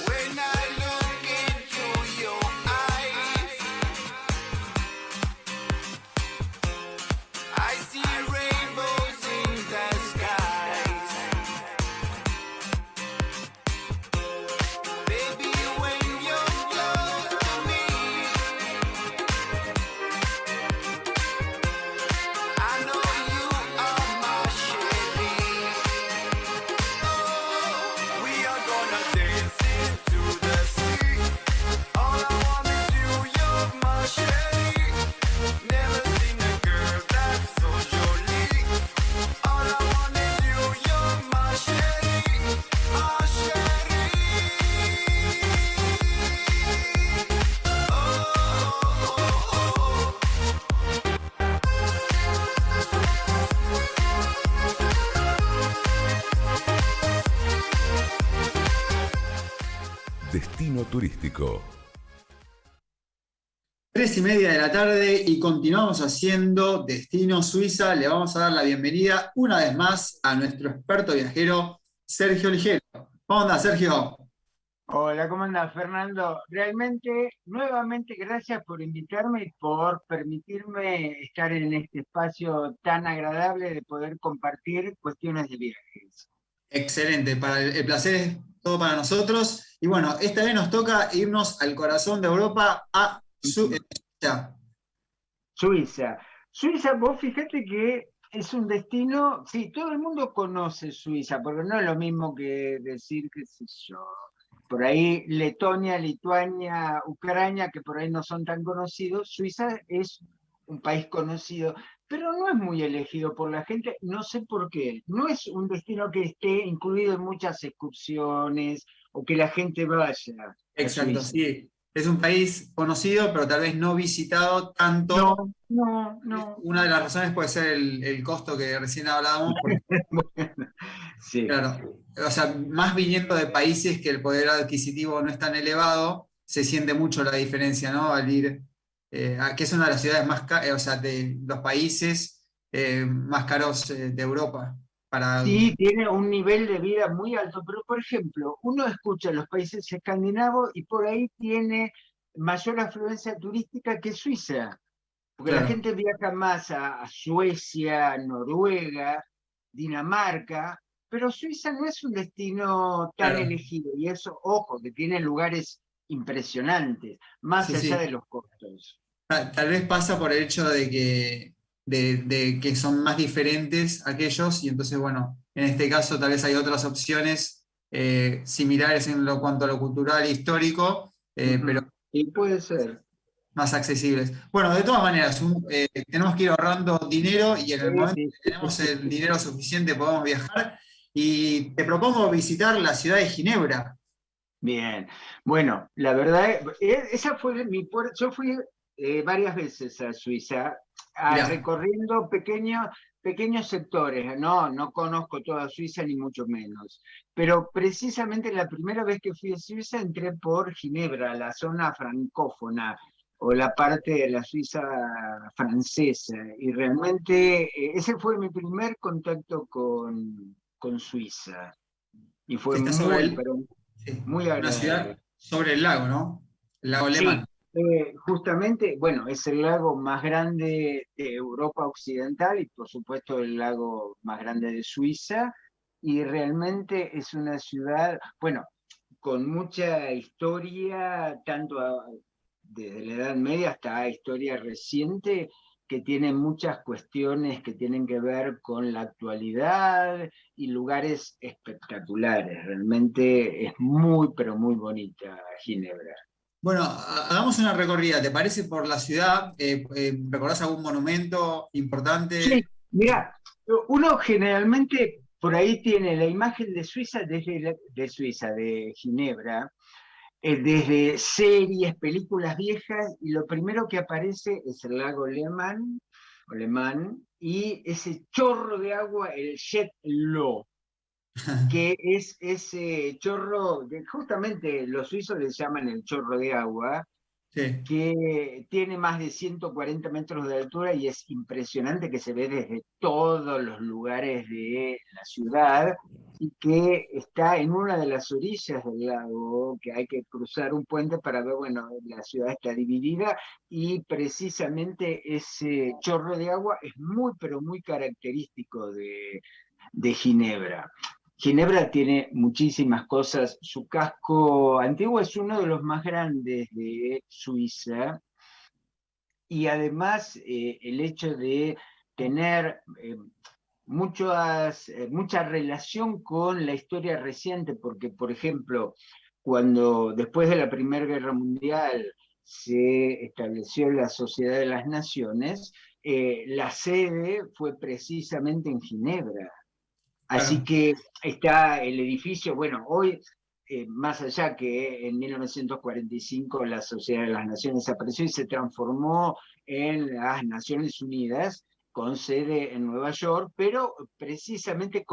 When I look into your eyes, I see rainbows in the skies. Baby, when you're close to me, I know you are my sherry. We are gonna dance into the sea. All I want is you, you're my sherry. Never seen a girl that's so jolie. All I want is you, you're my sherry, my sherry. Destino turístico. 3:30 de la tarde y continuamos haciendo Destino Suiza. Le vamos a dar la bienvenida una vez más a nuestro experto viajero, Sergio Ligero. ¿Cómo anda, Sergio? Hola, ¿cómo andas, Fernando? Realmente, nuevamente, gracias por invitarme y por permitirme estar en este espacio tan agradable de poder compartir cuestiones de viajes. Excelente, el placer es todo para nosotros. Y bueno, esta vez nos toca irnos al corazón de Europa, a Ya, Suiza. Suiza, vos fíjate que es un destino, sí, todo el mundo conoce Suiza, porque no es lo mismo que decir, qué sé yo, por ahí Letonia, Lituania, Ucrania, que por ahí no son tan conocidos. Suiza es un país conocido, pero no es muy elegido por la gente, no sé por qué. No es un destino que esté incluido en muchas excursiones o que la gente vaya a exacto, Suiza. sí. Es un país conocido, pero tal vez no visitado No, tanto. no, no. Una de las razones puede ser el costo que recién hablábamos, porque, Sí. claro, o sea, más viniendo de países que el poder adquisitivo no es tan elevado, se siente mucho la diferencia, ¿no? Al ir, que es una de las ciudades más caras, o sea, de los países más caros de Europa. Para, Sí, tiene un nivel de vida muy alto, pero por ejemplo, uno escucha los países escandinavos y por ahí tiene mayor afluencia turística que Suiza, porque la claro, gente viaja más a Suecia, Noruega, Dinamarca, pero Suiza no es un destino tan claro, elegido y eso, ojo, que tiene lugares impresionantes, más sí, allá de sí. los costos. Tal vez pasa por el hecho de que son más diferentes aquellos, y entonces, bueno, en este caso tal vez hay otras opciones similares en lo cuanto a lo cultural e histórico, pero Ujú. Y puede ser. más accesibles. Bueno, de todas maneras, tenemos que ir ahorrando dinero y en el Sí, momento sí. que tenemos el dinero suficiente podemos viajar. Y te propongo visitar la ciudad de Ginebra. Bien, bueno, la verdad, esa fue yo fui varias veces a Suiza, Mirá, recorriendo pequeños sectores, no, no conozco toda Suiza ni mucho menos, pero precisamente la primera vez que fui a Suiza entré por Ginebra, la zona francófona o la parte de la Suiza francesa, y realmente ese fue mi primer contacto con Suiza, y fue está sobre muy, el, pero sí, muy una agradable. ciudad sobre el lago, ¿no? El lago Sí, Lemán. justamente, bueno, es el lago más grande de Europa Occidental y por supuesto el lago más grande de Suiza. Y realmente es una ciudad, bueno, con mucha historia, desde la Edad Media hasta historia reciente, que tiene muchas cuestiones que tienen que ver con la actualidad y lugares espectaculares. Realmente es muy, pero muy bonita Ginebra. Bueno, hagamos una recorrida, ¿te parece? Por la ciudad. ¿Recordás algún monumento Sí, importante? mira, uno generalmente por ahí tiene la imagen de Suiza de Suiza, de Ginebra, desde series, películas viejas, y lo primero que aparece es el lago Leman, o Lemán, y ese chorro de agua, el Jet Lo, que es ese chorro, que justamente los suizos le llaman el chorro de agua, Sí, que tiene más de 140 metros de altura y es impresionante, que se ve desde todos los lugares de la ciudad y que está en una de las orillas del lago, que hay que cruzar un puente para ver, bueno, la ciudad está dividida y precisamente ese chorro de agua es muy, pero muy característico de Ginebra. Ginebra tiene muchísimas cosas. Su casco antiguo es uno de los más grandes de Suiza y además el hecho de tener mucha relación con la historia reciente, porque por ejemplo, cuando después de la Primera Guerra Mundial se estableció la Sociedad de las Naciones, la sede fue precisamente en Ginebra. Así claro. que está el edificio, bueno, hoy, más allá que en 1945 la Sociedad de las Naciones apareció y se transformó en las Naciones Unidas, con sede en Nueva York, pero precisamente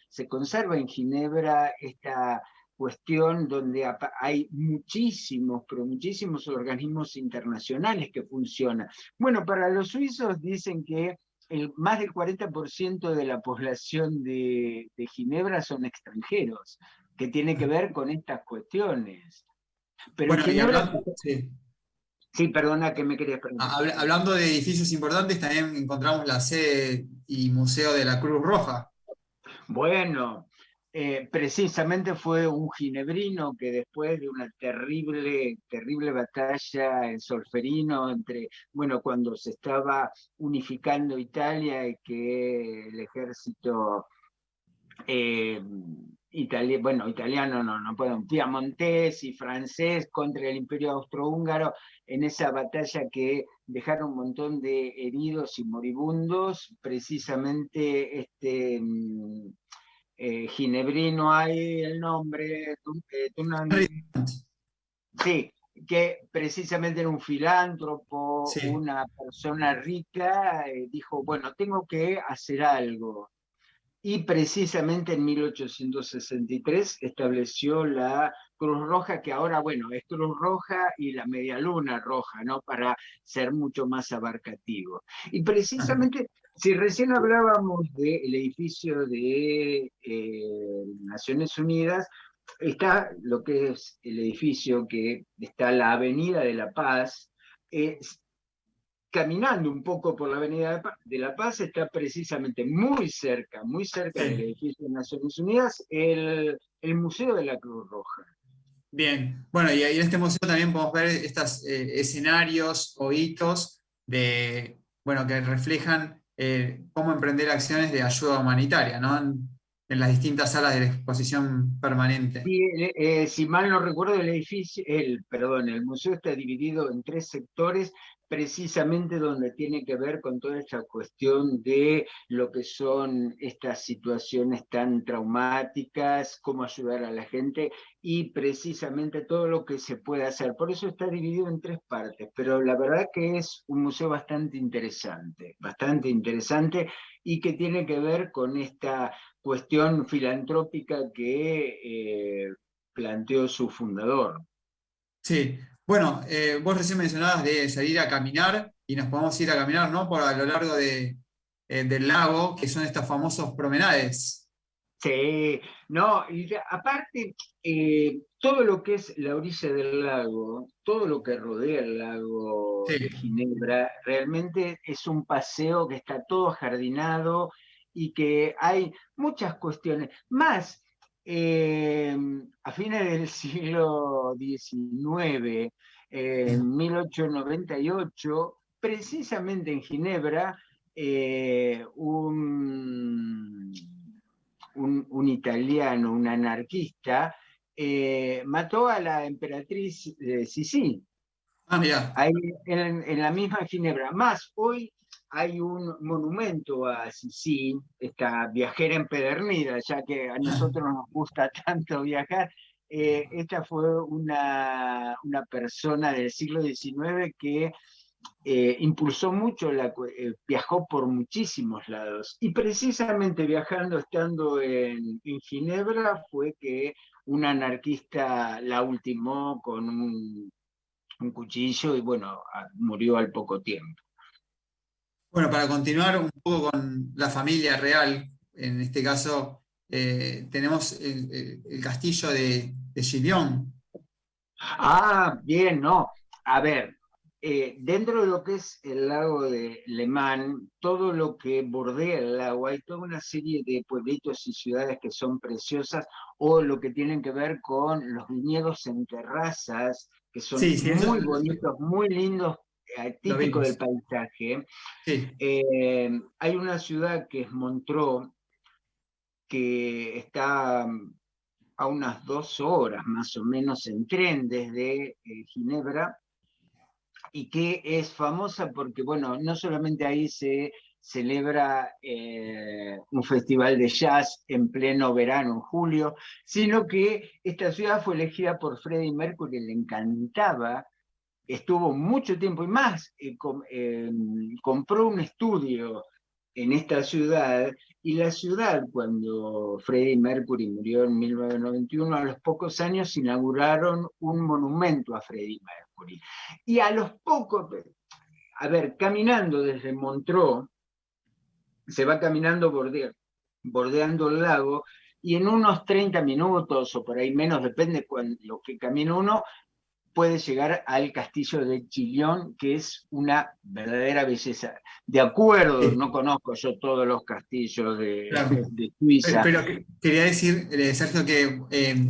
se conserva en Ginebra esta cuestión donde hay muchísimos, pero muchísimos organismos internacionales que funcionan. Bueno, para los suizos dicen que más del 40% de la población de Ginebra son extranjeros, que tiene que ver con estas cuestiones. Pero Bueno, y Ginebra, hablando, sí. sí, perdona que me querías preguntar. Hablando de edificios importantes, también encontramos la sede y museo de la Cruz Roja. Bueno, Precisamente fue un ginebrino que después de una terrible, terrible batalla en Solferino, bueno, cuando se estaba unificando Italia y que el ejército eh, italiano no puedo, piamontés y francés contra el Imperio Austrohúngaro, en esa batalla que dejaron un montón de heridos y moribundos, precisamente ginebrino, hay el nombre, sí, que precisamente era un filántropo, Sí, una persona rica, dijo, bueno, tengo que hacer algo. Y precisamente en 1863 estableció la Cruz Roja, que ahora, bueno, es Cruz Roja y la Media Luna Roja, ¿no? Para ser mucho más abarcativo. Y precisamente, si recién hablábamos del edificio de Naciones Unidas, está lo que es el edificio que está la Avenida de la Paz. Caminando un poco por la Avenida de La Paz, está precisamente muy cerca del sí. edificio de Naciones Unidas, el Museo de la Cruz Roja. Bien. Bueno, y ahí en este museo también podemos ver estos escenarios o hitos bueno, que reflejan cómo emprender acciones de ayuda humanitaria, ¿no? En las distintas salas de la exposición permanente. Y, si mal no recuerdo, el museo está dividido en 3 sectores, precisamente donde tiene que ver con toda esta cuestión de lo que son estas situaciones tan traumáticas, cómo ayudar a la gente y precisamente todo lo que se puede hacer. Por eso está dividido en 3 partes, pero la verdad que es un museo bastante interesante y que tiene que ver con esta cuestión filantrópica que planteó su fundador. Sí. Bueno, vos recién mencionabas de salir a caminar y nos podemos ir a caminar, ¿no? Por a lo largo del lago, que son estos famosos promenades. Sí, no, y aparte, todo lo que es la orilla del lago, todo lo que rodea el lago de Sí. Ginebra, realmente es un paseo que está todo jardinado y que hay muchas cuestiones. Más, a fines del siglo XIX, en 1898, precisamente en Ginebra, un italiano, un anarquista, mató a la emperatriz Sisi, Ah, mirá. ahí en la misma Ginebra. Más, hoy hay un monumento a Sisi, esta viajera empedernida, ya que a nosotros nos gusta tanto viajar. Esta fue una persona del siglo XIX que impulsó mucho, viajó por muchísimos lados. Y precisamente viajando, estando en Ginebra, fue que un anarquista la ultimó con un cuchillo y bueno, murió al poco tiempo. Bueno, para continuar un poco con la familia real, en este caso tenemos el castillo de Chillón. Bien, no. A ver, dentro de lo que es el lago de Le Mans, todo lo que bordea el lago, hay toda una serie de pueblitos y ciudades que son preciosas, o lo que tienen que ver con los viñedos en terrazas, que son Sí, sí, eso muy bonitos, muy lindos, lo típicos del vimos. paisaje. Sí, Hay una ciudad que es Montreux, que está a unas 2 horas más o menos en tren desde Ginebra, y que es famosa porque, bueno, no solamente ahí se celebra un festival de jazz en pleno verano, en julio, sino que esta ciudad fue elegida por Freddie Mercury, le encantaba, estuvo mucho tiempo y más, compró un estudio en esta ciudad, y la ciudad, cuando Freddie Mercury murió en 1991, a los pocos años inauguraron un monumento a Freddie Mercury. Y a los pocos, a ver, caminando desde Montreux, se va caminando bordeando el lago, y en unos 30 minutos o por ahí menos, depende lo que camina uno, puede llegar al castillo de Chillón, que es una verdadera belleza. De acuerdo, Sí, no conozco yo todos los castillos claro. de Suiza. Pero quería decir, Sergio, que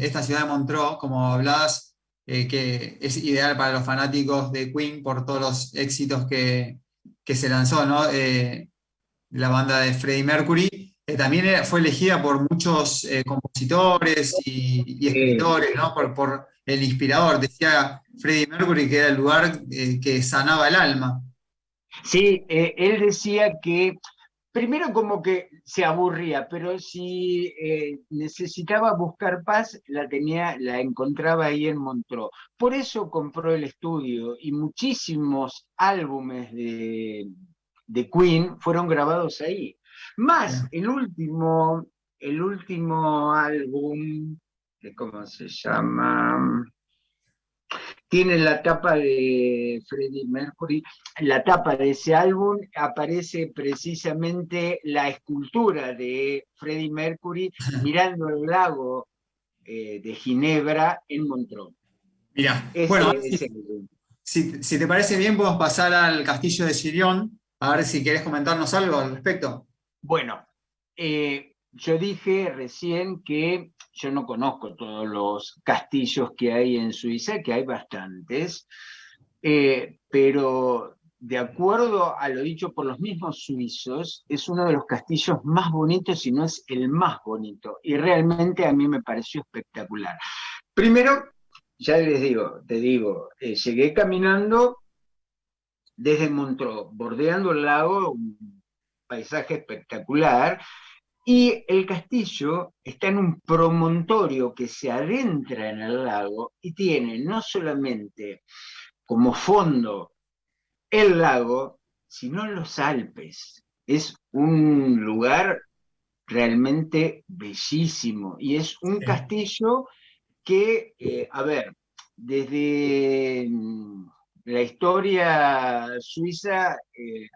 esta ciudad de Montreux, como hablabas, que es ideal para los fanáticos de Queen por todos los éxitos que se lanzó, ¿no? La banda de Freddie Mercury, también fue elegida por muchos compositores y Eh, escritores, ¿no? Por el inspirador. Decía Freddie Mercury que era el lugar que sanaba el alma. sí, él decía que primero como que se aburría, pero si necesitaba buscar paz, la encontraba ahí en Montreux. Por eso compró el estudio y muchísimos álbumes de Queen fueron grabados ahí. Más el último álbum, ¿cómo se llama? Tiene la tapa de Freddie Mercury. En la tapa de ese álbum aparece precisamente la escultura de Freddie Mercury mirando el lago de Ginebra en Montreux. Mira, Ese bueno, es el álbum. si te parece bien, podemos pasar al castillo de Chillón, a ver si querés comentarnos algo al respecto. Bueno, yo dije recién que yo no conozco todos los castillos que hay en Suiza, que hay bastantes, pero de acuerdo a lo dicho por los mismos suizos, es uno de los castillos más bonitos, si no es el más bonito, y realmente a mí me pareció espectacular. Primero, ya te digo, llegué caminando desde Montreux, bordeando el lago, un paisaje espectacular, y el castillo está en un promontorio que se adentra en el lago y tiene no solamente como fondo el lago, sino los Alpes. Es un lugar realmente bellísimo y es un castillo que, a ver, desde la historia suiza,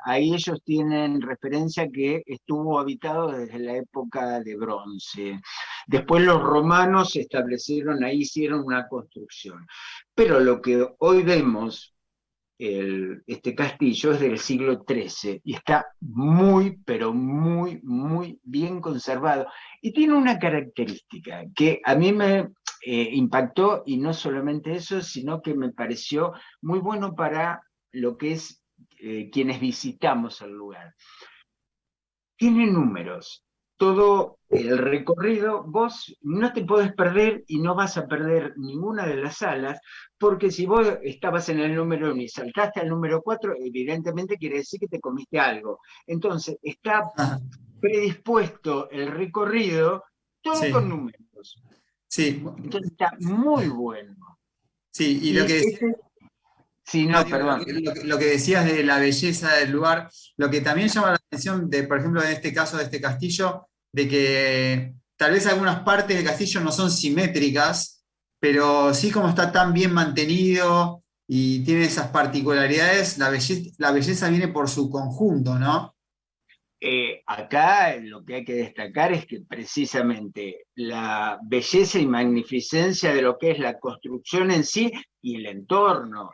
ahí ellos tienen referencia que estuvo habitado desde la época de bronce. Después los romanos se establecieron ahí, hicieron una construcción. Pero lo que hoy vemos, este castillo es del siglo XIII y está muy, pero muy, muy bien conservado. Y tiene una característica que a mí me impactó, y no solamente eso, sino que me pareció muy bueno para lo que es quienes visitamos el lugar. Tiene números. Todo el recorrido, vos no te podés perder y no vas a perder ninguna de las salas, porque si vos estabas en el número 1 y saltaste al número 4, evidentemente quiere decir que te comiste algo. Entonces, está Ah, predispuesto el recorrido, todo con sí, números. sí, Entonces, está muy bueno. sí, y lo Y que decía. este, sí, No, no, digo, perdón. lo que decías de la belleza del lugar, lo que también llama la atención de, por ejemplo, en este caso de este castillo, de que tal vez algunas partes del castillo no son simétricas, pero sí como está tan bien mantenido y tiene esas particularidades, la belleza viene por su conjunto, ¿no? Acá lo que hay que destacar es que precisamente la belleza y magnificencia de lo que es la construcción en sí y el entorno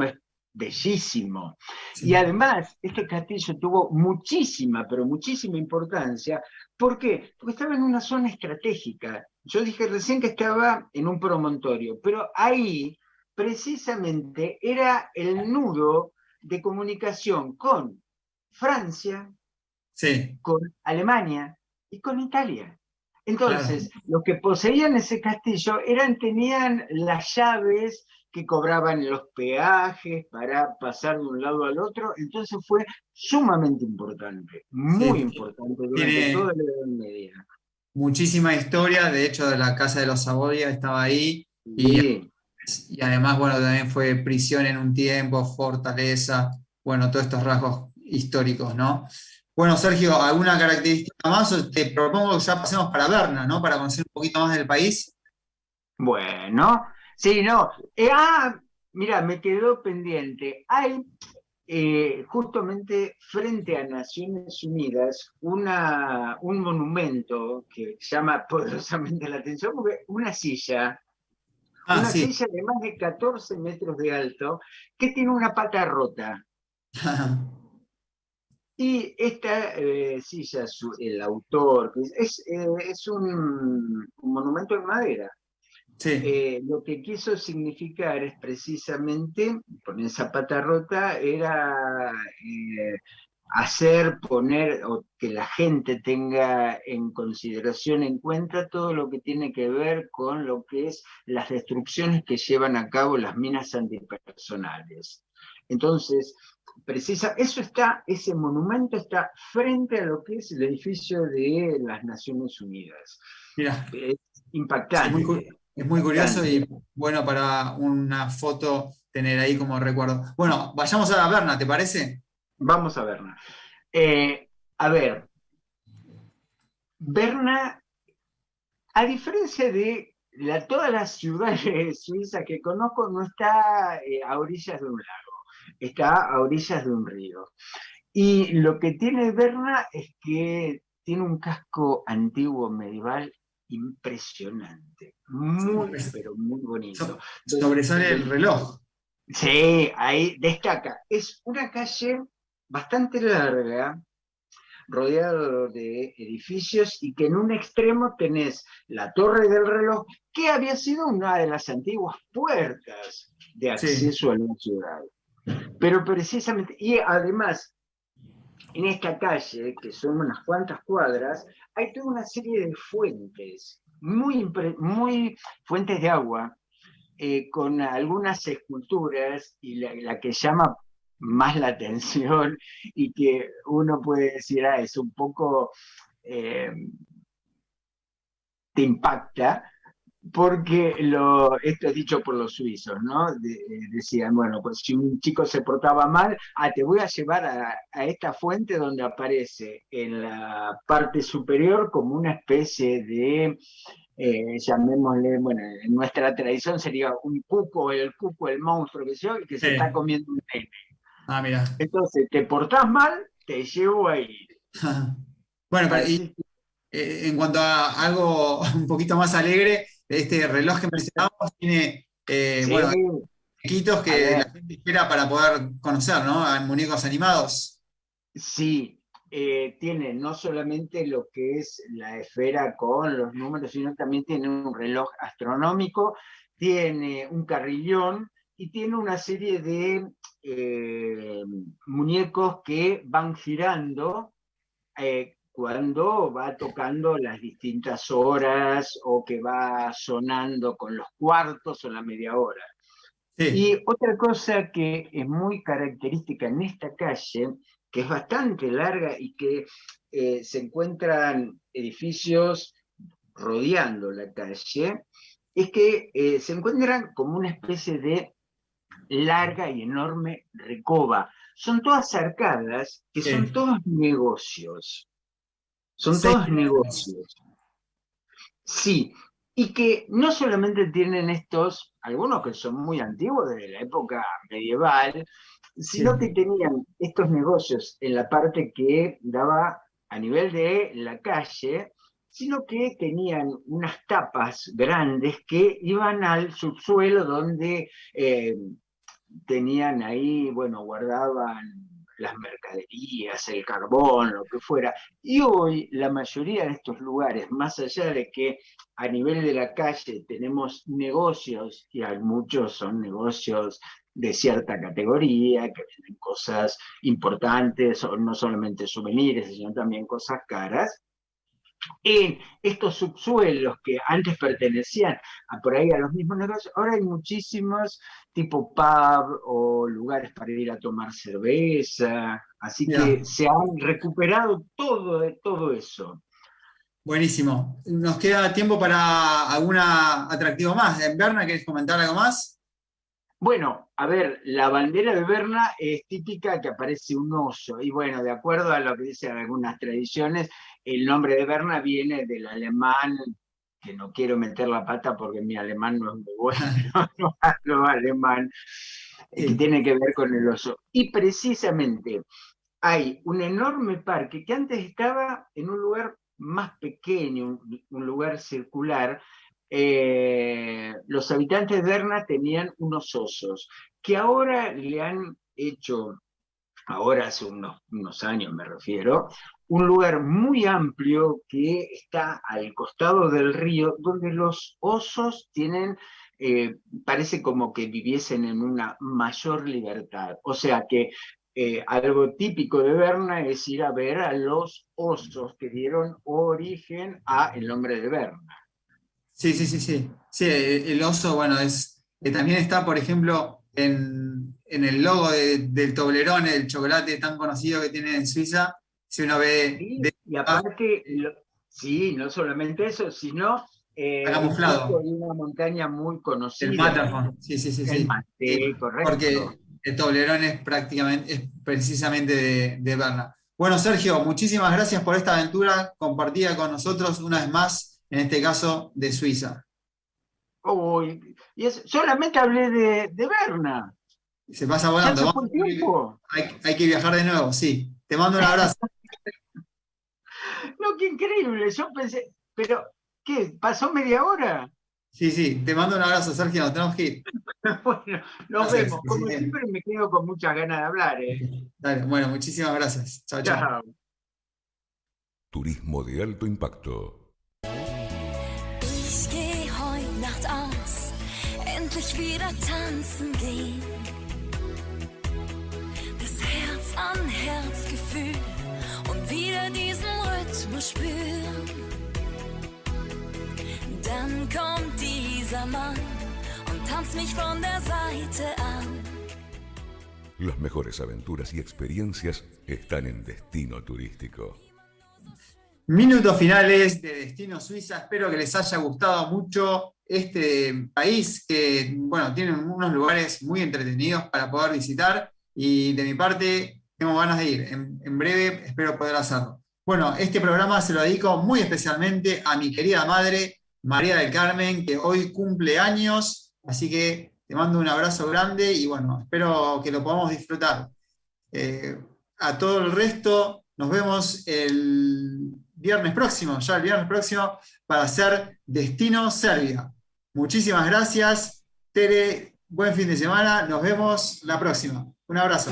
es bellísimo. Y Sí. además, este castillo tuvo muchísima, pero muchísima importancia. ¿Por qué? Porque estaba en una zona estratégica. Yo dije recién que estaba en un promontorio, pero ahí precisamente era el nudo de comunicación con Francia, Sí, con Alemania y con Italia. claro. Entonces, los que poseían ese castillo tenían las llaves que cobraban los peajes para pasar de un lado al otro, entonces fue sumamente importante, muy Sí, importante durante toda tiene la Edad Media. muchísima historia, de hecho, de la Casa de los Saboya estaba ahí. Y Sí. Y además, bueno, también fue prisión en un tiempo, fortaleza, bueno, todos estos rasgos históricos, ¿no? Bueno, Sergio, ¿alguna característica más? O te propongo que ya pasemos para Berna, ¿no? Para conocer un poquito más del país. Bueno, sí, no. Mira, me quedó pendiente. Hay justamente frente a Naciones Unidas un monumento que llama poderosamente la atención, porque una silla Ah, Una sí. silla de más de 14 metros de alto que tiene una pata rota. Y esta silla, el autor, es un monumento en madera. Sí, Lo que quiso significar es precisamente, con esa pata rota, era poner, o que la gente tenga en consideración, en cuenta todo lo que tiene que ver con lo que es las destrucciones que llevan a cabo las minas antipersonales. Entonces, ese monumento está frente a lo que es el edificio de las Naciones Unidas. mira. Es Sí, impactante, es muy curioso impactante. y bueno para una foto tener ahí como recuerdo. Bueno, vayamos a la Berna, ¿te parece? Vamos a verla. A ver, Berna, a diferencia de todas las ciudades suizas que conozco, no está a orillas de un lago, está a orillas de un río. Y lo que tiene Berna es que tiene un casco antiguo medieval impresionante, muy, pero muy bonito. Sobresale el reloj. Sí, ahí destaca. Es una calle bastante larga, rodeado de edificios y que en un extremo tenés la Torre del Reloj, que había sido una de las antiguas puertas de Sí, acceso a la ciudad. Pero precisamente, y además, en esta calle, que son unas cuantas cuadras, hay toda una serie de fuentes, muy fuentes de agua, con algunas esculturas, y la que llama más la atención y que uno puede decir, es un poco, eh, te impacta, porque esto es dicho por los suizos, ¿no? Decían, bueno, pues si un chico se portaba mal, te voy a llevar a esta fuente donde aparece en la parte superior como una especie de, llamémosle, bueno, en nuestra tradición sería un cuco, el monstruo que se está sí. comiendo un nene. Ah, mira. Entonces, te portás mal, te llevo ahí. Bueno, pero Así que en cuanto a algo un poquito más alegre, este reloj que mencionábamos tiene, sí, bueno, muñequitos a que ver, la gente espera para poder conocer, ¿no? A muñecos animados. sí, tiene no solamente lo que es la esfera con los números, sino también tiene un reloj astronómico, tiene un carrillón y tiene una serie de eh, muñecos que van girando cuando va tocando las distintas horas o que va sonando con los cuartos o la media hora. Sí, Y otra cosa que es muy característica en esta calle, que es bastante larga y que se encuentran edificios rodeando la calle, es que se encuentran como una especie de larga y enorme recoba. Son todas arcadas que son sí. todos negocios. Son 6 todos kilómetros. negocios. Sí, y que no solamente tienen algunos que son muy antiguos, desde la época medieval, sino que Sí, tenían estos negocios en la parte que daba a nivel de la calle, sino que tenían unas tapas grandes que iban al subsuelo donde tenían ahí, bueno, guardaban las mercaderías, el carbón, lo que fuera. Y hoy la mayoría de estos lugares, más allá de que a nivel de la calle tenemos negocios, y hay muchos son negocios de cierta categoría, que venden cosas importantes, o no solamente souvenirs, sino también cosas caras, en estos subsuelos que antes pertenecían por ahí a los mismos negocios, ahora hay muchísimos tipo pub o lugares para ir a tomar cerveza, así que mira, se han recuperado todo eso. buenísimo. ¿Nos queda tiempo para algún atractivo más? ¿En Berna querés comentar algo más? Bueno, a ver, la bandera de Berna es típica que aparece un oso, y bueno, de acuerdo a lo que dicen algunas tradiciones, el nombre de Berna viene del alemán, que no quiero meter la pata porque mi alemán no es muy bueno, no hablo alemán, que Sí, tiene que ver con el oso. Y precisamente hay un enorme parque que antes estaba en un lugar más pequeño, un lugar circular, los habitantes de Berna tenían unos osos, que ahora le han hecho, ahora hace unos años me refiero, un lugar muy amplio que está al costado del río, donde los osos tienen, parece como que viviesen en una mayor libertad. O sea que algo típico de Berna es ir a ver a los osos que dieron origen a el nombre de Berna. Sí, sí, sí, sí. Sí, el oso, bueno, también está, por ejemplo, en el logo del Toblerone, el chocolate tan conocido que tiene en Suiza. Si uno ve Sí, y aparte, sí, no solamente eso, sino está el pico camuflado, de una montaña muy el conocida, Matterhorn. Sí, sí, sí, el sí. Sí, Mate, correcto. porque el Toblerone es precisamente de Berna. Bueno, Sergio, muchísimas gracias por esta aventura compartida con nosotros una vez más, en este caso de Suiza. Uy, solamente hablé de Berna. Se pasa Ya volando. se fue el tiempo. Hay que viajar de nuevo, sí. Te mando un abrazo. No, qué increíble. Yo pensé, pero, ¿qué? ¿Pasó media hora? Sí, sí, te mando un abrazo, Sergio. Nos tenemos que ir. Bueno, nos Gracias. vemos. Que Como estés bien. siempre me quedo con muchas ganas de hablar, ¿eh? Dale, bueno, muchísimas gracias. Chao, chao. Chao. Turismo de alto impacto. Ich geh heut Nacht aus, endlich wieder tanzen gehen. Das Herz an Herzgefühl und wieder diesen Rhythmus spüren. Dann kommt dieser Mann und tanzt mich von der Seite an. Las mejores aventuras y experiencias están en Destino Turístico. Minutos finales de Destino Suiza. Espero que les haya gustado mucho este país que, bueno, tiene unos lugares muy entretenidos para poder visitar y de mi parte tengo ganas de ir. En breve espero poder hacerlo. Bueno, este programa se lo dedico muy especialmente a mi querida madre, María del Carmen, que hoy cumple años, así que te mando un abrazo grande y bueno, espero que lo podamos disfrutar. A todo el resto, nos vemos el viernes próximo, para hacer Destino Serbia. Muchísimas gracias, Tere, buen fin de semana, nos vemos la próxima. Un abrazo.